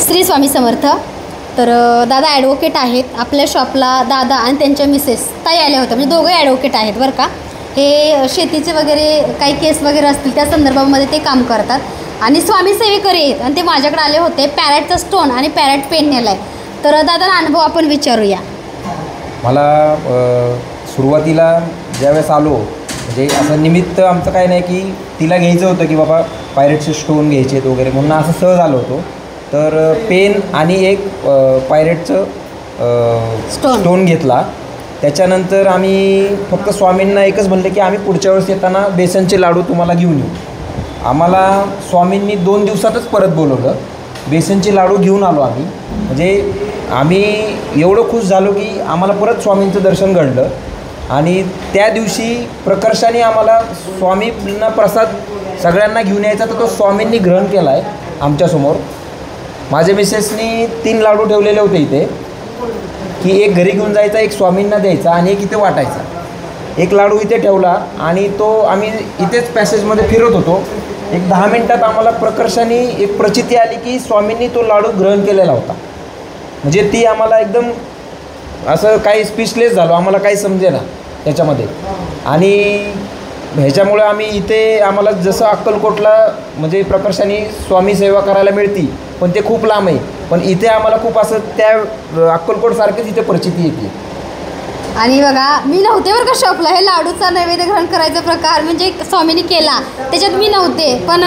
श्री स्वामी समर्थ. तर दादा ॲडव्होकेट आहेत. आपल्या शॉपला दादा आणि त्यांच्या मिसेस ताई आल्या होत्या, म्हणजे दोघंही ॲडव्होकेट आहेत बरं का. हे शेतीचे वगैरे काही केस वगैरे असतील त्या संदर्भामध्ये ते काम करतात आणि स्वामी सेवेकरी आहेत. आणि ते माझ्याकडे आले होते, पॅरेटचा स्टोन आणि पॅरेट पेन नेला आहे. तर दादा अनुभव आपण विचारूया. मला सुरुवातीला ज्यावेळेस आलो, म्हणजे असं निमित्त आमचं काय नाही की तिला घ्यायचं होतं की बाबा पायरेटचे स्टोन घ्यायचे आहेत वगैरे, म्हणून असं सहज आलो होतो. तर पेन आणि एक पायरेटचं स्टोन घेतला. त्याच्यानंतर आम्ही फक्त स्वामींना एकच म्हणले की आम्ही पुढच्या वेळेस येताना बेसनचे लाडू तुम्हाला घेऊन येऊ. आम्हाला स्वामींनी 2 दिवसातच परत बोलवलं. बेसनचे लाडू घेऊन आलो आम्ही. म्हणजे आम्ही एवढं खुश झालो की आम्हाला परत स्वामींचं दर्शन घडलं. आणि त्या दिवशी प्रकर्षाने आम्हाला स्वामींना प्रसाद सगळ्यांना घेऊन यायचा, तर तो स्वामींनी ग्रहण केला आहे आमच्यासमोर. माझ्या मिसेसनी 3 लाडू ठेवलेले होते इथे, की एक घरी घेऊन जायचा, एक स्वामींना द्यायचा आणि एक इथे वाटायचा. एक लाडू इथे ठेवला आणि तो आम्ही इथेच पॅसेजमध्ये फिरत होतो. एक 10 मिनटात आम्हाला प्रकर्षाने एक प्रचिती आली की स्वामींनी तो लाडू ग्रहण केलेला होता. म्हणजे ती आम्हाला एकदम असं काही स्पीचलेस झालो, आम्हाला काही समजेना त्याच्यामध्ये. आणि ह्याच्यामुळे आम्ही इथे आम्हाला जसं अक्कलकोटला म्हणजे प्रकर्षाने स्वामी सेवा करायला मिळती, पण ते खूप लांब आहे. पण इथे आम्हाला खूप असं त्या अक्कलकोटसारखीच इथे प्रचिती येते. आणि बघा, मी नव्हते बरं का शॉपला. हे लाडूचा नैवेद्य ग्रहण करायचा प्रकार म्हणजे स्वामींनी केला, त्याच्यात मी नव्हते. पण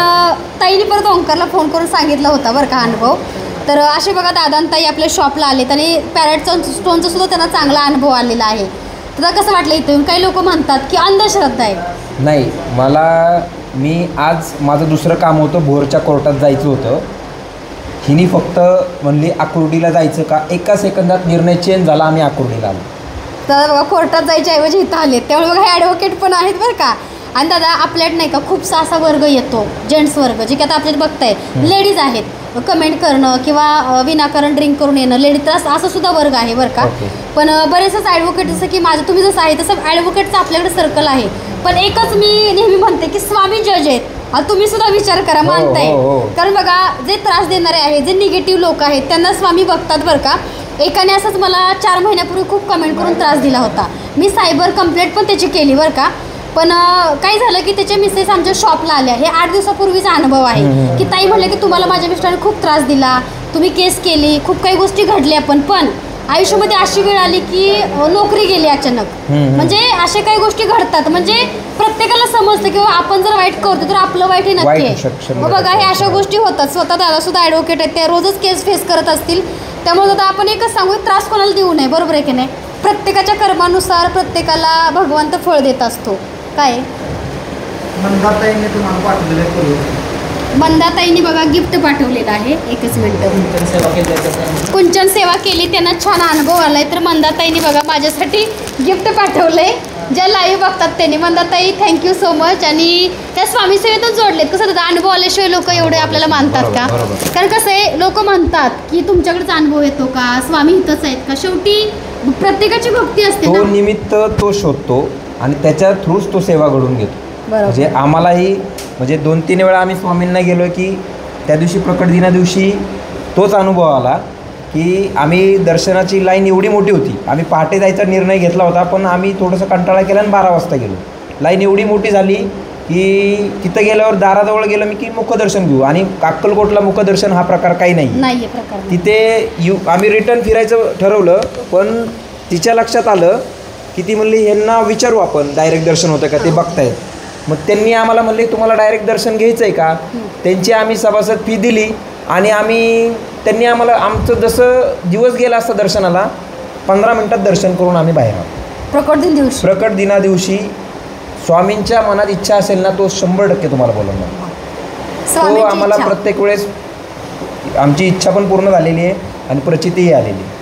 ताईने परत ओंकारला फोन करून सांगितला होता बरं का अनुभव. तर असे बघा दादा आणि ताई आपल्या शॉपला आलेत आणि पॅरेटचं स्टोनचा सुद्धा त्यांना चांगला अनुभव आलेला आहे. तर कसं वाटलं इथून? काही लोक म्हणतात की अंधश्रद्धा आहे. नाही, मी आज माझं दुसरं काम होतं, भोरच्या कोर्टात जायचं होतं. हिनी फक्त म्हणली आकुर्डीला जायचं का, एका सेकंदात निर्णय चेंज झाला, आम्ही आकुर्डीला आलो. दादा बघा, कोर्टात जायच्या ऐवजी इथं आले. त्यामुळे बघा हे ॲडव्होकेट पण आहेत बरं का. आणि दादा आपल्यात नाही का खूपसा असा वर्ग येतो, जेंट्स वर्ग, जे की आता आपल्यात बघताय लेडीज आहेत, कमेंट करणं किंवा विनाकारण ड्रिंक करून येणं, लेडीज त्रास असं सुद्धा वर्ग आहे बरं का. पण बरेचसंच ॲडव्होकेट, जसं की माझं तुम्ही जसं आहे तसं ॲडव्होकेटचं आपल्याकडे सर्कल आहे. पण एकच मी नेहमी म्हणते की स्वामी जज आहेत. तुम्ही सुद्धा विचार करा, मानताय. कारण बघा, जे त्रास देणारे आहेत, जे निगेटिव्ह लोक आहेत, त्यांना स्वामी बघतात बरं का. एकाने असंच मला 4 महिन्यापूर्वी खूप कमेंट करून त्रास दिला होता. मी सायबर कंप्लेंट पण त्याची केली बरं का. पण काय झालं की त्याच्या मिसेस आमच्या शॉपला आल्या. हे 8 दिवसापूर्वीचा अनुभव आहे की ताई म्हणले की तुम्हाला माझ्या मिस्टरांनी खूप त्रास दिला, तुम्ही केस केली, खूप काही गोष्टी घडल्या. पण आयुष्यामध्ये अशी वेळ आली की नोकरी गेली अचानक. म्हणजे अशा काही गोष्टी घडतात. म्हणजे प्रत्येकाला समजतं किंवा आपण जर वाईट करतो तर आपलं वाईट हे नक्की आहे. मग बघा, हे अशा गोष्टी होतात. स्वतः दादा सुद्धा ॲडव्होकेट आहेत, ते रोजच केस फेस करत असतील. त्यामुळे दादा आपण एकच सांगू, त्रास कोणाला देऊ नये, बरोबर आहे की नाही. प्रत्येकाच्या कर्मानुसार प्रत्येकाला भगवंत फळ देत असतो. काय मंदाताईंनी तुम्हाला पाठवलेलं, मंदाताईंनी बघा गिफ्ट पाठवलेलं आहे. एकच मिनटं. कुंचन सेवा केली, त्यांना छान अनुभव आलाय. तर मंदाताईंनी बघा माझ्यासाठी गिफ्ट पाठवलंय. ज्या लाईव्ह बघतात त्यांनी, मंदाताई थँक्यू सो मच. आणि त्या स्वामी सेवेतच जोडलेत. कसं दादा, अनुभव आल्याशिवाय लोक एवढे आपल्याला मानतात का? कारण कसं आहे, लोक म्हणतात की तुमच्याकडेच अनुभव येतो का, स्वामी इथंच आहेत का. शेवटी प्रत्येकाची भक्ती असते, तो निमित्त तो शोधतो आणि त्याच्या थ्रूच तो सेवा घडून घेतो. म्हणजे आम्हालाही म्हणजे 2-3 वेळा आम्ही स्वामींना गेलो की त्या दिवशी प्रकट दिना दिवशी तोच अनुभव आला की आम्ही दर्शनाची लाईन एवढी मोठी होती. आम्ही पहाटे जायचा निर्णय घेतला होता, पण आम्ही थोडंसं कंटाळा केला आणि 12 वाजता गेलो. लाईन एवढी मोठी झाली की तिथं गेल्यावर दाराजवळ गेलो मी की मुखदर्शन घेऊ. आणि अक्कलकोटला मुखदर्शन हा प्रकार काही नाही. तिथे आम्ही रिटर्न फिरायचं ठरवलं, पण तिच्या लक्षात आलं की ती म्हणली ह्यांना विचारू आपण डायरेक्ट दर्शन होतं का, ते बघतायत. मग त्यांनी आम्हाला म्हणले तुम्हाला डायरेक्ट दर्शन घ्यायचं आहे का. त्यांची आम्ही सभासद फी दिली आणि त्यांनी आम्हाला आमचं जसं दिवस गेला असता दर्शनाला, 15 मिनटात दर्शन करून आम्ही बाहेर आलो. प्रकट दिना दिवशी स्वामींच्या मनात इच्छा असेल ना, तो 100% तुम्हाला बोलवणार. तो आम्हाला प्रत्येक वेळेस आमची इच्छा पण पूर्ण झालेली आहे आणि प्रचितीही आलेली आहे.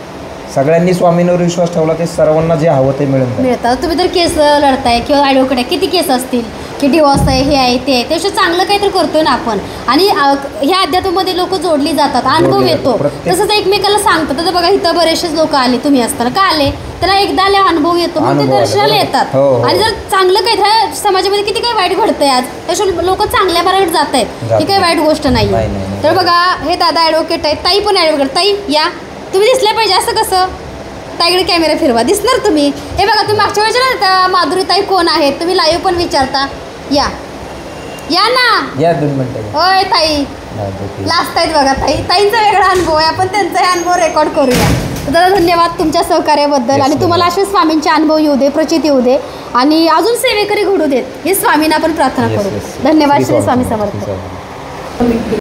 सगळ्यांनी स्वामींवर विश्वास ठेवला, ते सर्वांना जे हवं ते मिळतं. तुम्ही तर केस लढताय किंवा ॲडव्होकेट आहे, किती केस असतील, की डिवॉर्स आहे, हे आहे, ते आहे. त्यापेक्षा चांगलं काहीतरी करतोय ना आपण. आणि ह्या अध्यात्मामध्ये लोक जोडली जातात, अनुभव जोडली येतो. जातात, प्रत्येक- तसंच एकमेकाला सांगतात. आता बघा इथं बरेचसेच लोक आले, तुम्ही असताना का आले, त्याला एकदा आले अनुभव येतो, मग ते अनुभव आले, दर्शनाला बरोबर. येतात. हो, हो. आणि जर चांगलं काही ह्या समाजामध्ये किती काही वाईट घडतंय आज, त्याच्यावर लोक चांगल्या बरोबर जात आहेत. ही काही वाईट गोष्ट नाही. नाही, नाही, नाही. तर बघा हे दादा ॲडव्होकेट आहेत, ताई पण ॲडव्होकेट. ताई या, तुम्ही दिसल्या पाहिजे. असं कसं, ताईकडे कॅमेरा फिरवा, दिसणार तुम्ही. हे बघा तुम्ही मागच्या वेळेस ना माधुरी ताई कोण आहेत, तुम्ही लाईव्ह पण विचारता. या ना. या 2 मिनिटं. होय ताई, लास्ट आहेत बघा ताई. ताईंचा वेगळा अनुभव आहे, आपण त्यांचा हे अनुभव रेकॉर्ड करूया. तर दादा धन्यवाद तुमच्या सहकार्याबद्दल. Yes, आणि तुम्हाला असे स्वामींचे अनुभव येऊ दे, प्रचित येऊ दे, आणि अजून सेवेकरी घडू देत, हे स्वामींना आपण प्रार्थना Yes, करू. yes. धन्यवाद. श्री श्री स्वामी स्वामी समर्थ. समर्थ.